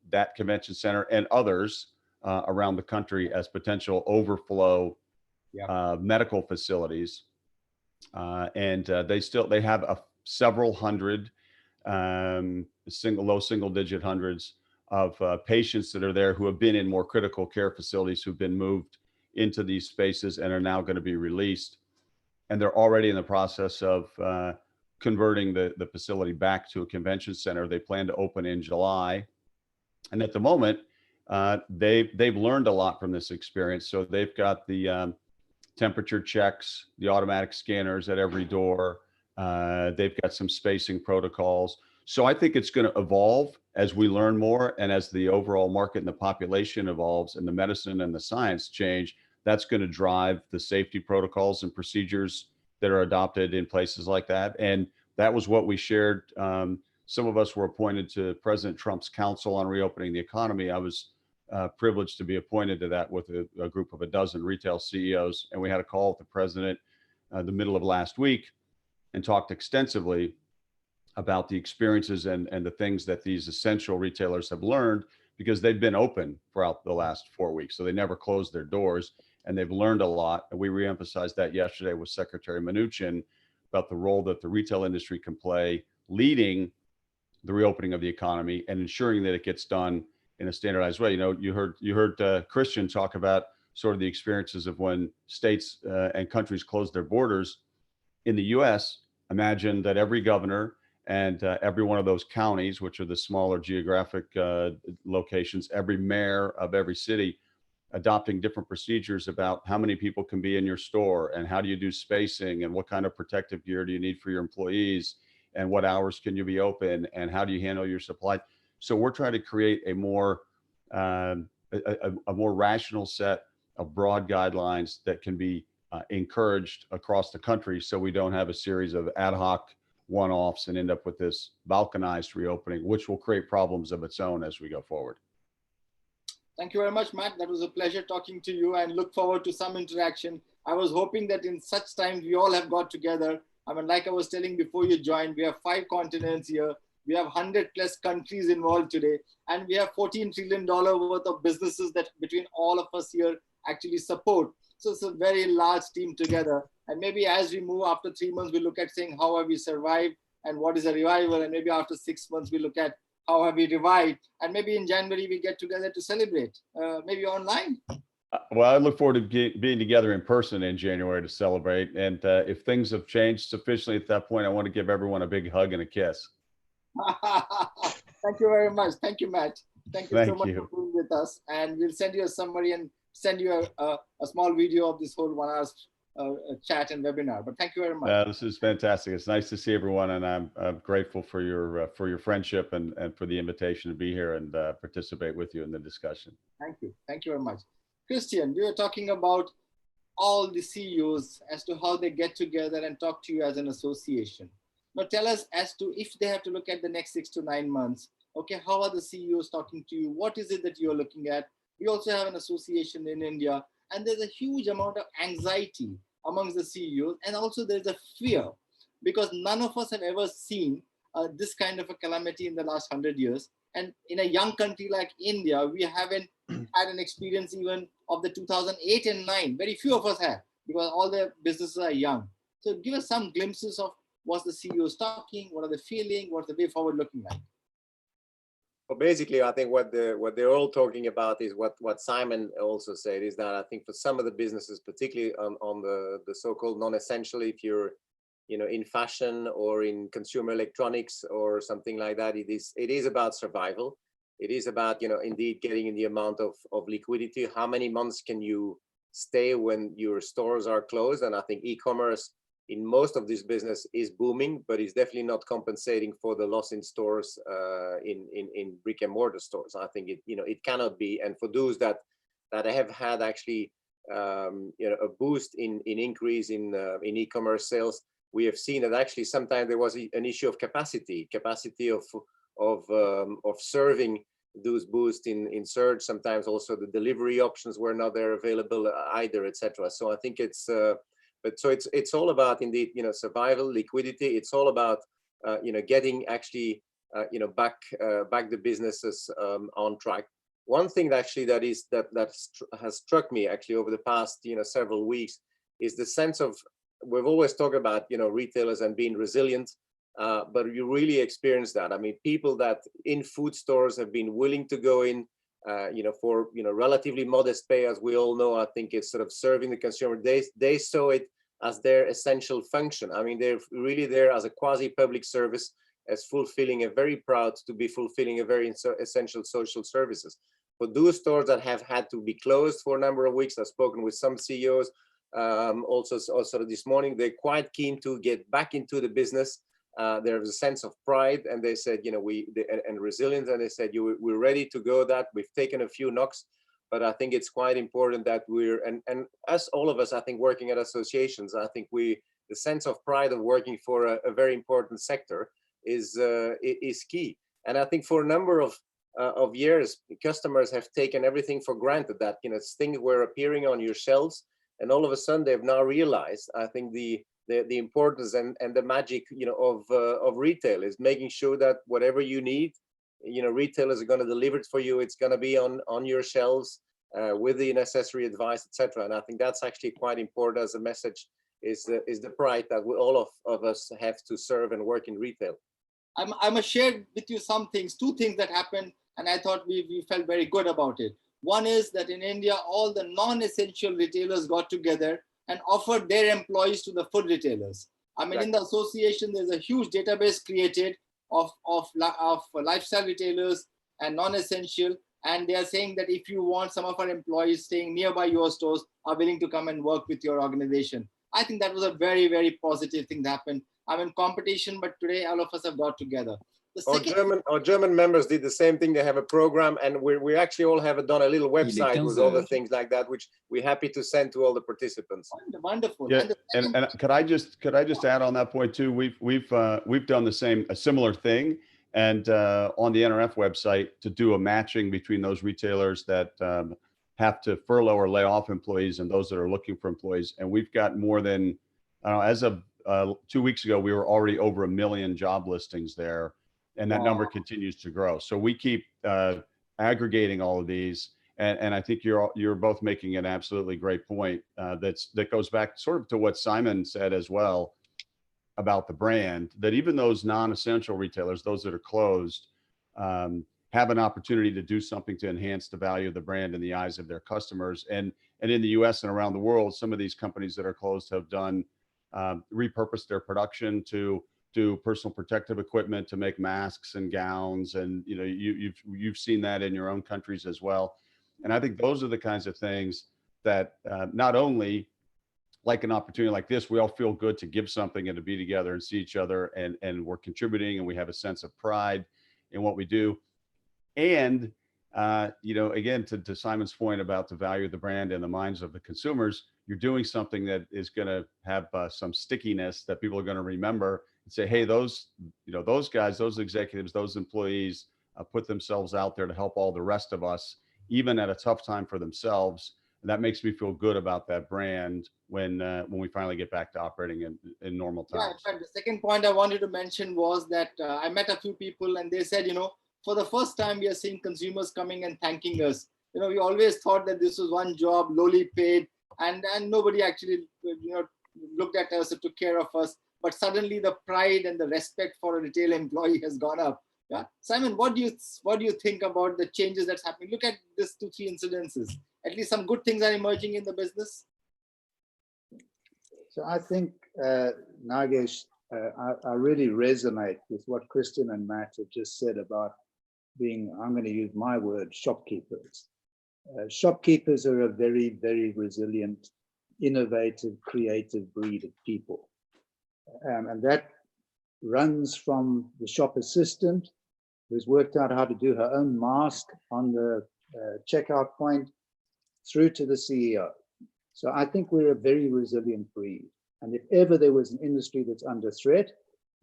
that convention center and others around the country as potential overflow medical facilities. And they have several hundred, low single digit hundreds of patients that are there who have been in more critical care facilities, who've been moved into these spaces and are now going to be released. And they're already in the process of converting the facility back to a convention center. They plan to open in July. And at the moment, they've learned a lot from this experience. So they've got the temperature checks, the automatic scanners at every door. They've got some spacing protocols. So I think it's going to evolve as we learn more, and as the overall market and the population evolves and the medicine and the science change. That's going to drive the safety protocols and procedures that are adopted in places like that. And that was what we shared. Some of us were appointed to President Trump's Council on Reopening the Economy. I was privileged to be appointed to that with a group of a dozen retail CEOs. And we had a call with the president the middle of last week and talked extensively about the experiences and the things that these essential retailers have learned, because they've been open throughout the last 4 weeks. So they never closed their doors, and they've learned a lot. And we reemphasized that yesterday with Secretary Mnuchin about the role that the retail industry can play leading the reopening of the economy and ensuring that it gets done in a standardized way. You know, you heard Christian talk about sort of the experiences of when states and countries closed their borders. In the US, imagine that every governor and every one of those counties, which are the smaller geographic locations, every mayor of every city adopting different procedures about how many people can be in your store, and how do you do spacing, and what kind of protective gear do you need for your employees, and what hours can you be open, and how do you handle your supply. So we're trying to create a more rational set of broad guidelines that can be encouraged across the country, so we don't have a series of ad hoc one-offs and end up with this balkanized reopening, which will create problems of its own as we go forward. Thank you very much, Matt. That was a pleasure talking to you, and look forward to some interaction. I was hoping that in such times we all have got together. I mean, like I was telling before you joined, we have 5 continents here. We have 100+ countries involved today, and we have $14 trillion worth of businesses that between all of us here actually support. So it's a very large team together. And maybe as we move after 3 months, we look at saying, how have we survived and what is a revival? And maybe after 6 months, we look at how have we revived? And maybe in January, we get together to celebrate, maybe online. Well, I look forward to being together in person in January to celebrate. And if things have changed sufficiently at that point, I want to give everyone a big hug and a kiss. Thank you very much. Thank you, Matt. Thank you so much you. for being with us. And we'll send you a summary and send you a small video of this whole 1 hour chat and webinar. But thank you very much. This is fantastic. It's nice to see everyone, and I'm grateful for your friendship and for the invitation to be here and participate with you in the discussion. Thank you. Thank you very much. Christian, we were talking about all the CEOs as to how they get together and talk to you as an association. Now tell us as to if they have to look at the next 6 to 9 months, okay, how are the CEOs talking to you? What is it that you're looking at? We also have an association in India, and there's a huge amount of anxiety amongst the CEOs. And also there's a fear, because none of us have ever seen this kind of a calamity in the last 100 years. And in a young country like India, we haven't had an experience even of the 2008 and 9. Very few of us have, because all the businesses are young. So give us some glimpses of what's the CEOs talking, what are they feeling, what's the way forward looking like. Well, basically, I think what they're all talking about is what Simon also said, is that I think for some of the businesses, particularly on the so-called non-essential, if you're in fashion or in consumer electronics or something like that, it is about survival. It is about indeed getting in the amount of liquidity. How many months can you stay when your stores are closed? And I think e-commerce in most of this business is booming, but it's definitely not compensating for the loss in stores, in brick and mortar stores. I think it cannot be. And for those that have had actually a boost in increase in e-commerce sales, we have seen that actually sometimes there was an issue of capacity of serving those boosts in surge. Sometimes also the delivery options were not there available either, etc. So I think it's it's all about indeed survival, liquidity. It's all about getting actually back the businesses on track. One thing that has struck me actually over the past several weeks is the sense of, we've always talked about retailers and being resilient, but you really experience that. I mean, people that in food stores have been willing to go in for relatively modest pay, as we all know. I think it's sort of serving the consumer. They saw it as their essential function. I mean, they're really there as a quasi-public service, as very proud to be fulfilling a very essential social services. For those stores that have had to be closed for a number of weeks, I've spoken with some CEOs also this morning. They're quite keen to get back into the business. There's a sense of pride, and they said, and resilience, and they said, we're ready to go. That we've taken a few knocks, but I think it's quite important that and as all of us, I think, working at associations, I think the sense of pride of working for a very important sector is key. And I think for a number of years, customers have taken everything for granted, that things were appearing on your shelves, and all of a sudden they've now realized, I think, the importance and the magic of retail is making sure that whatever you need, retailers are going to deliver it for you. It's going to be on your shelves with the necessary advice, etc. And I think that's actually quite important as a message, is the pride that all of us have to serve and work in retail. I must share with you two things that happened, and I thought we felt very good about it. One is that in India, all the non-essential retailers got together and offered their employees to the food retailers. I mean, in the association, there's a huge database created of lifestyle retailers and non-essential. And they are saying that if you want, some of our employees staying nearby your stores are willing to come and work with your organization. I think that was a very, very positive thing that happened. I'm in competition, but today all of us have got together. Our German members did the same thing. They have a program, and we actually all have done a little website with all the things like that, which we're happy to send to all the participants. Wonderful. Yeah, and could I just add on that point too? We've done a similar thing, and on the NRF website, to do a matching between those retailers that have to furlough or lay off employees and those that are looking for employees. And we've got more than, as of 2 weeks ago, we were already over 1 million job listings there. And that number continues to grow. So we keep aggregating all of these, and I think you're both making an absolutely great point. That goes back sort of to what Simon said as well about the brand. That even those non-essential retailers, those that are closed, have an opportunity to do something to enhance the value of the brand in the eyes of their customers. And in the U.S. and around the world, some of these companies that are closed have done repurposed their production to do personal protective equipment, to make masks and gowns, and you've seen that in your own countries as well. And I think those are the kinds of things that not only, like an opportunity like this, we all feel good to give something and to be together and see each other, and we're contributing, and we have a sense of pride in what we do. And again, to Simon's point about the value of the brand in the minds of the consumers, you're doing something that is going to have some stickiness that people are going to remember and say, hey, those guys, those executives, those employees put themselves out there to help all the rest of us, even at a tough time for themselves. And that makes me feel good about that brand when we finally get back to operating in normal times. Yeah, the second point I wanted to mention was that I met a few people, and they said, for the first time, we are seeing consumers coming and thanking us. We always thought that this was one job, lowly paid, and nobody actually looked at us, took care of us, but suddenly the pride and the respect for a retail employee has gone up. Yeah, Simon, what do you think about the changes that's happening? Look at this 2-3 incidences. At least some good things are emerging in the business. So I think, Nagesh, I really resonate with what Christian and Matt have just said about being, I'm going to use my word, shopkeepers. Shopkeepers are a very, very resilient, innovative, creative breed of people. And that runs from the shop assistant, who's worked out how to do her own mask on the checkout point, through to the CEO. So I think we're a very resilient breed. And if ever there was an industry that's under threat,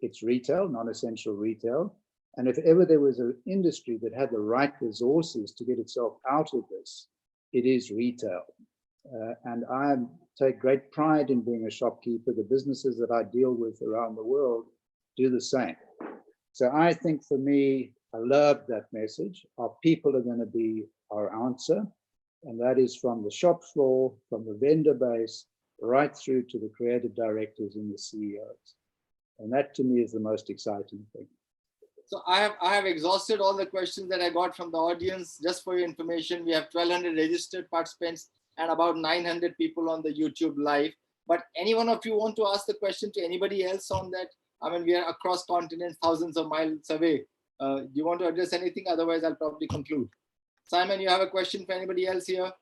it's retail, non-essential retail. And if ever there was an industry that had the right resources to get itself out of this, it is retail. And I take great pride in being a shopkeeper. The businesses that I deal with around the world do the same. So I think for me, I love that message. Our people are going to be our answer. And that is from the shop floor, from the vendor base, right through to the creative directors and the CEOs. And that to me is the most exciting thing. So I have exhausted all the questions that I got from the audience. Just for your information, we have 1,200 registered participants and about 900 people on the YouTube live. But any one of you want to ask the question to anybody else on that? I mean, we are across continents, thousands of miles away. Do you want to address anything? Otherwise, I'll probably conclude. Simon, you have a question for anybody else here?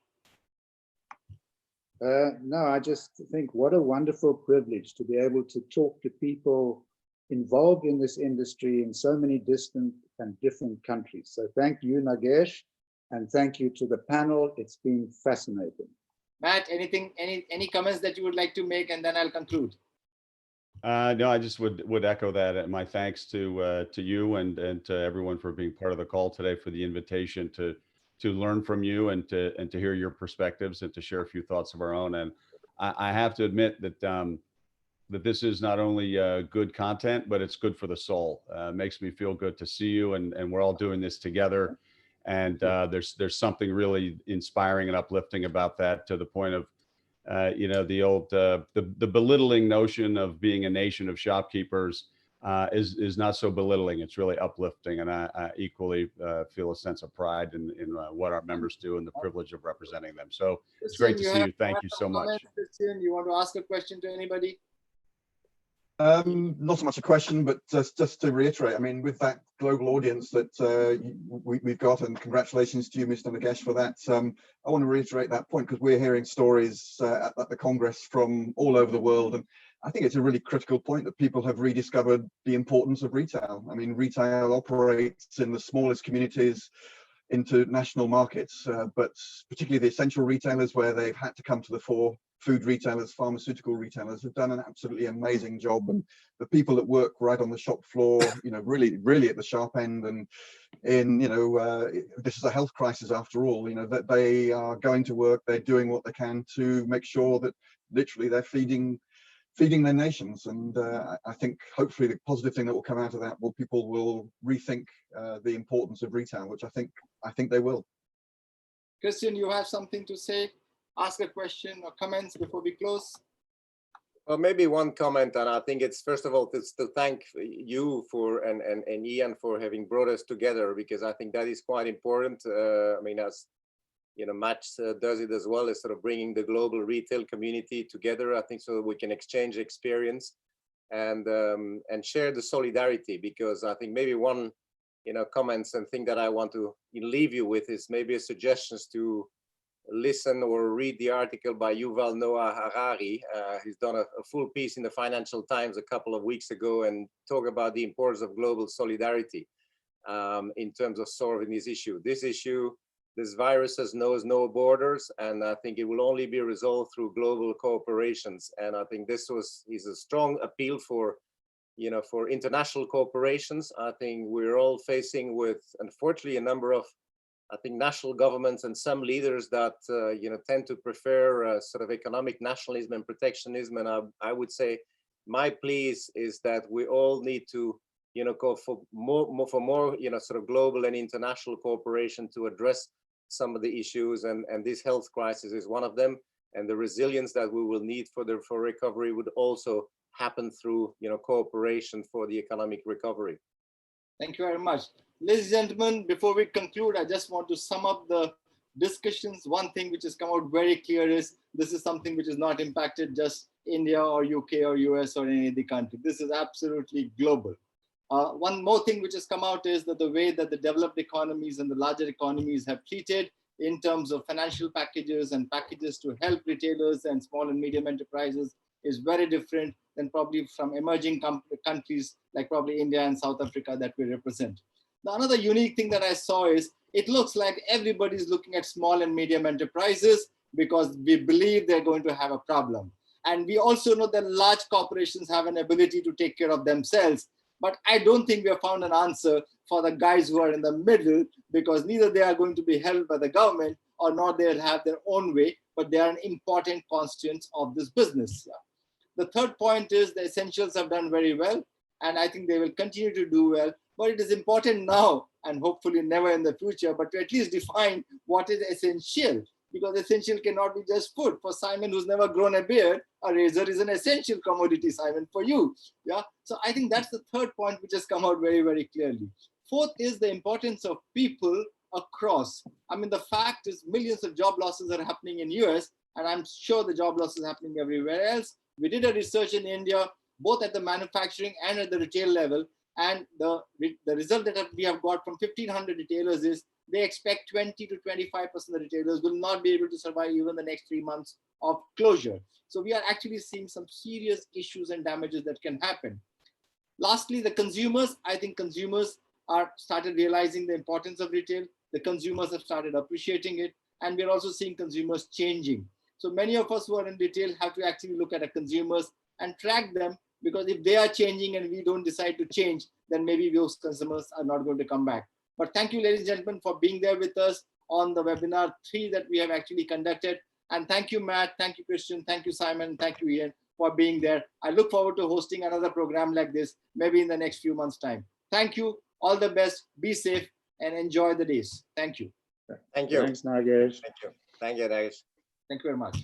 No, I just think what a wonderful privilege to be able to talk to people involved in this industry in so many distant and different countries. So thank you, Nagesh, and thank you to the panel. It's been fascinating. Matt, any comments that you would like to make, and then I'll conclude. No, I just would echo that. My thanks to you and to everyone for being part of the call today, for the invitation to learn from you and to hear your perspectives and to share a few thoughts of our own. And I have to admit that that this is not only good content, but it's good for the soul. Makes me feel good to see you, and we're all doing this together. And there's something really inspiring and uplifting about that, to the point of you know, the old the belittling notion of being a nation of shopkeepers is not so belittling. It's really uplifting, and I equally feel a sense of pride in what our members do and the privilege of representing them. So it's great to see you. Thank you so much. Christian, you want to ask a question to anybody? Not so much a question, but just to reiterate, I mean, with that global audience that we've got, and congratulations to you, Mr. Nagesh, for that. I want to reiterate that point, because we're hearing stories at the Congress from all over the world. And I think it's a really critical point that people have rediscovered the importance of retail. I mean, retail operates in the smallest communities into national markets, but particularly the essential retailers, where they've had to come to the fore. Food retailers, pharmaceutical retailers have done an absolutely amazing job, and the people that work right on the shop floor, you know, really at the sharp end. And in, you know, this is a health crisis after all, you know, that they are going to work, they're doing what they can to make sure that literally they're feeding their nations. And I think hopefully the positive thing that will come out of that, people will rethink the importance of retail, which I think they will. Christian, you have something to say? Ask a question or comments before we close? Well, maybe one comment, and I think it's, first of all, it's to thank you for and Ian for having brought us together, because I think that is quite important. I mean, as you know, Matt does it as well, as sort of bringing the global retail community together. I think so that we can exchange experience and share the solidarity, because I think maybe one, you know, comments and thing that I want to leave you with is maybe a suggestions to listen or read the article by Yuval Noah Harari. He's done a full piece in the Financial Times a couple of weeks ago, and talk about the importance of global solidarity in terms of solving this issue. This virus knows no borders, and I think it will only be resolved through global cooperations. And I think is a strong appeal for, you know, for international cooperations. I think we're all facing with, unfortunately, a number of, I think, national governments and some leaders that you know, tend to prefer sort of economic nationalism and protectionism. And I would say my plea is that we all need to, you know, go for more, you know, sort of global and international cooperation to address some of the issues. And this health crisis is one of them. and the resilience that we will need for recovery would also happen through, cooperation for the economic recovery. Thank you very much. Ladies and gentlemen, before we conclude, I just want to sum up the discussions. One thing which has come out very clear is this is something which is not impacted just India or UK or US or any other country. This is absolutely global. One more thing which has come out is that the way that the developed economies and the larger economies have treated in terms of financial packages and packages to help retailers and small and medium enterprises is very different than probably from emerging countries like probably India and South Africa that we represent. The another unique thing that I saw is it looks like everybody's looking at small and medium enterprises because we believe they're going to have a problem. And we also know that large corporations have an ability to take care of themselves. But I don't think we have found an answer for the guys who are in the middle, because neither they are going to be held by the government or nor they'll have their own way, but they are an important constituent of this business. The third point is the essentials have done very well, and I think they will continue to do well. But it is important now, and hopefully never in the future, but to at least define what is essential, because essential cannot be just food. For Simon, who's never grown a beard, a razor is an essential commodity, Simon, for you. Yeah. So I think that's the third point which has come out very, very clearly. Fourth is the importance of people across. I mean, the fact is millions of job losses are happening in US, and I'm sure the job loss is happening everywhere else. We did a research in India, both at the manufacturing and at the retail level. And the result that we have got from 1,500 retailers is they expect 20 to 25% of the retailers will not be able to survive even the next 3 months of closure. So we are actually seeing some serious issues and damages that can happen. Lastly, the consumers, I think consumers are started realizing the importance of retail. The consumers have started appreciating it. And we're also seeing consumers changing. So many of us who are in retail have to actually look at our consumers and track them, because if they are changing and we don't decide to change, then maybe those consumers are not going to come back. But thank you, ladies and gentlemen, for being there with us on the webinar 3 that we have actually conducted. And thank you, Matt. Thank you, Christian. Thank you, Simon. Thank you, Ian, for being there. I look forward to hosting another program like this, maybe in the next few months' time. Thank you. All the best. Be safe and enjoy the days. Thank you. Thank you. Thanks, Nagesh. Thank you. Thank you, Nagesh. Thank you very much.